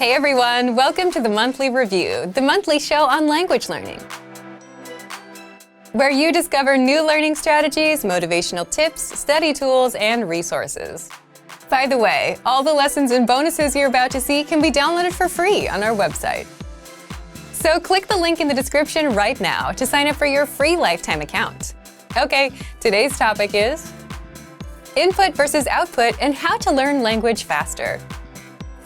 Hey everyone, welcome to the Monthly Review, the monthly show on language learning, where you discover new learning strategies, motivational tips, study tools, and resources. By the way, all the lessons and bonuses you're about to see can be downloaded for free on our website. So click the link in the description right now to sign up for your free lifetime account. Okay, today's topic is input versus output and how to learn language faster.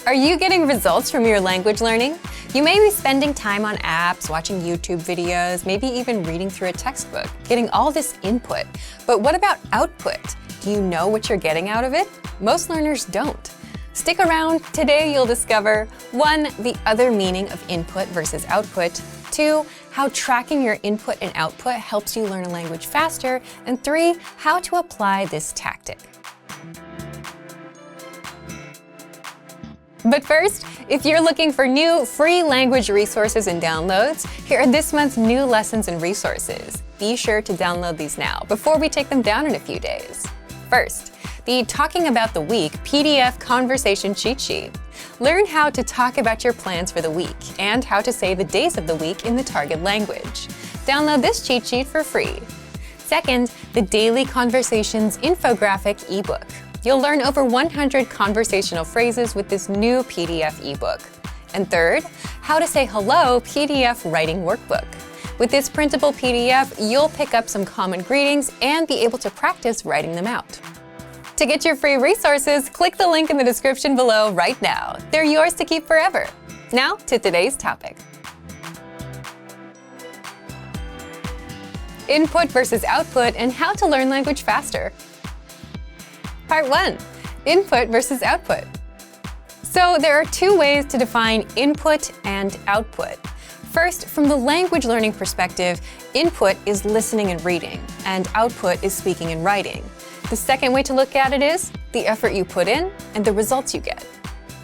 Are you getting results from your language learning? You may be spending time on apps, watching YouTube videos, maybe even reading through a textbook, getting all this input. But what about output? Do you know what you're getting out of it? Most learners don't. Stick around. Today you'll discover 1. The other meaning of input versus output, 2. How tracking your input and output helps you learn a language faster, and 3. How to apply this tactic. But first, if you're looking for new free language resources and downloads, here are this month's new lessons and resources. Be sure to download these now before we take them down in a few days. First, the Talking About the Week PDF Conversation Cheat Sheet. Learn how to talk about your plans for the week and how to say the days of the week in the target language. Download this cheat sheet for free. Second, the Daily Conversations Infographic ebook. You'll learn over 100 conversational phrases with this new PDF ebook. And third, How to Say Hello PDF Writing Workbook. With this printable PDF, you'll pick up some common greetings and be able to practice writing them out. To get your free resources, click the link in the description below right now. They're yours to keep forever. Now to today's topic. Input versus output and how to learn language faster. Part 1. Input versus output. So there are two ways to define input and output. First, from the language learning perspective, input is listening and reading, and output is speaking and writing. The second way to look at it is the effort you put in and the results you get.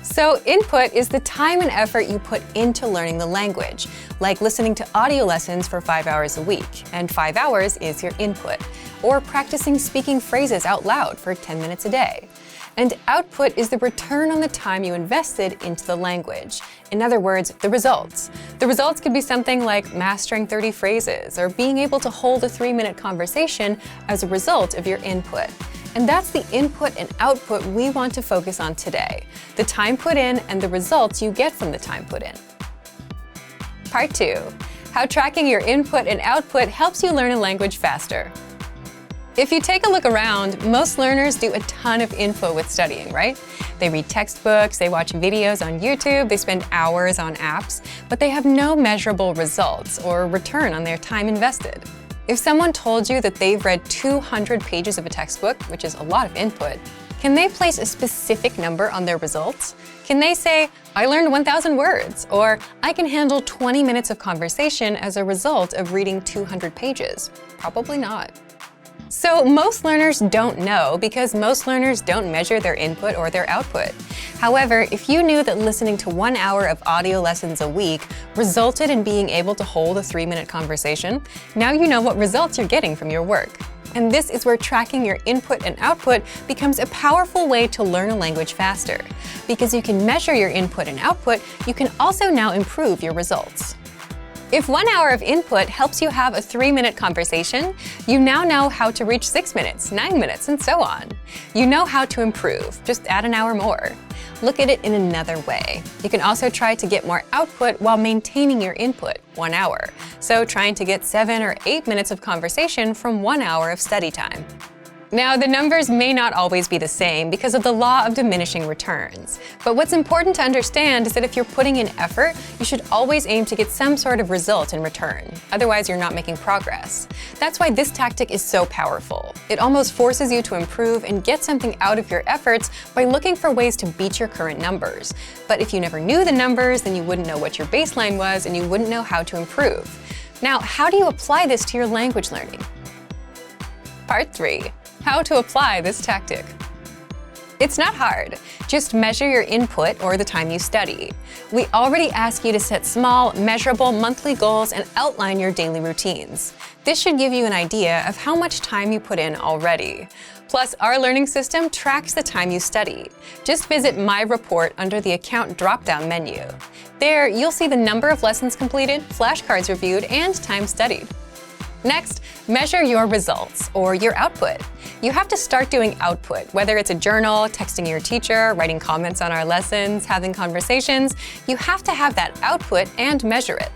So input is the time and effort you put into learning the language, like listening to audio lessons for 5 hours a week, and 5 hours is your input, or practicing speaking phrases out loud for 10 minutes a day. And output is the return on the time you invested into the language. In other words, the results. The results could be something like mastering 30 phrases or being able to hold a 3-minute conversation as a result of your input. And that's the input and output we want to focus on today, the time put in and the results you get from the time put in. Part 2. How tracking your input and output helps you learn a language faster. If you take a look around, most learners do a ton of info with studying, right? They read textbooks, they watch videos on YouTube, they spend hours on apps, but they have no measurable results or return on their time invested. If someone told you that they've read 200 pages of a textbook, which is a lot of input, can they place a specific number on their results? Can they say, I learned 1,000 words, or I can handle 20 minutes of conversation as a result of reading 200 pages? Probably not. So most learners don't know because most learners don't measure their input or their output. However, if you knew that listening to 1 hour of audio lessons a week resulted in being able to hold a 3-minute conversation, now you know what results you're getting from your work. And this is where tracking your input and output becomes a powerful way to learn a language faster. Because you can measure your input and output, you can also now improve your results. If 1 hour of input helps you have a 3-minute conversation, you now know how to reach 6 minutes, 9 minutes, and so on. You know how to improve, just add an hour more. Look at it in another way. You can also try to get more output while maintaining your input, 1 hour. So trying to get 7 or 8 minutes of conversation from 1 hour of study time. Now, the numbers may not always be the same because of the law of diminishing returns. But what's important to understand is that if you're putting in effort, you should always aim to get some sort of result in return. Otherwise, you're not making progress. That's why this tactic is so powerful. It almost forces you to improve and get something out of your efforts by looking for ways to beat your current numbers. But if you never knew the numbers, then you wouldn't know what your baseline was and you wouldn't know how to improve. Now, how do you apply this to your language learning? Part 3. How to apply this tactic. It's not hard. Just measure your input or the time you study. We already ask you to set small, measurable monthly goals and outline your daily routines. This should give you an idea of how much time you put in already. Plus, our learning system tracks the time you study. Just visit My Report under the Account drop-down menu. There, you'll see the number of lessons completed, flashcards reviewed, and time studied. Next, measure your results, or your output. You have to start doing output, whether it's a journal, texting your teacher, writing comments on our lessons, having conversations. You have to have that output and measure it.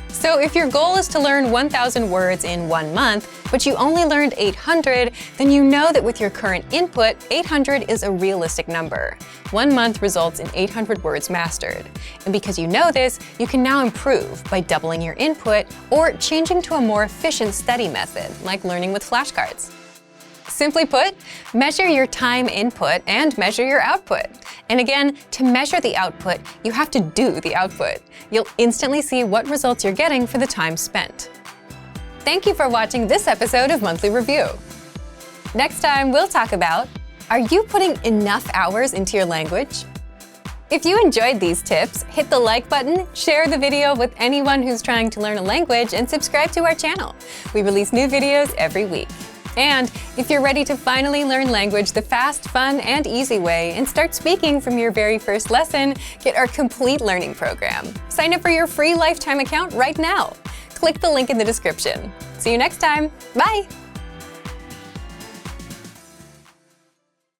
So if your goal is to learn 1,000 words in 1 month, but you only learned 800, then you know that with your current input, 800 is a realistic number. 1 month results in 800 words mastered. And because you know this, you can now improve by doubling your input or changing to a more efficient study method, like learning with flashcards. Simply put, measure your time input and measure your output. And again, to measure the output, you have to do the output. You'll instantly see what results you're getting for the time spent. Thank you for watching this episode of Monthly Review. Next time, we'll talk about, are you putting enough hours into your language? If you enjoyed these tips, hit the like button, share the video with anyone who's trying to learn a language, and subscribe to our channel. We release new videos every week. And if you're ready to finally learn language the fast, fun, and easy way and start speaking from your very first lesson, get our complete learning program. Sign up for your free lifetime account right now. Click the link in the description. See you next time. Bye!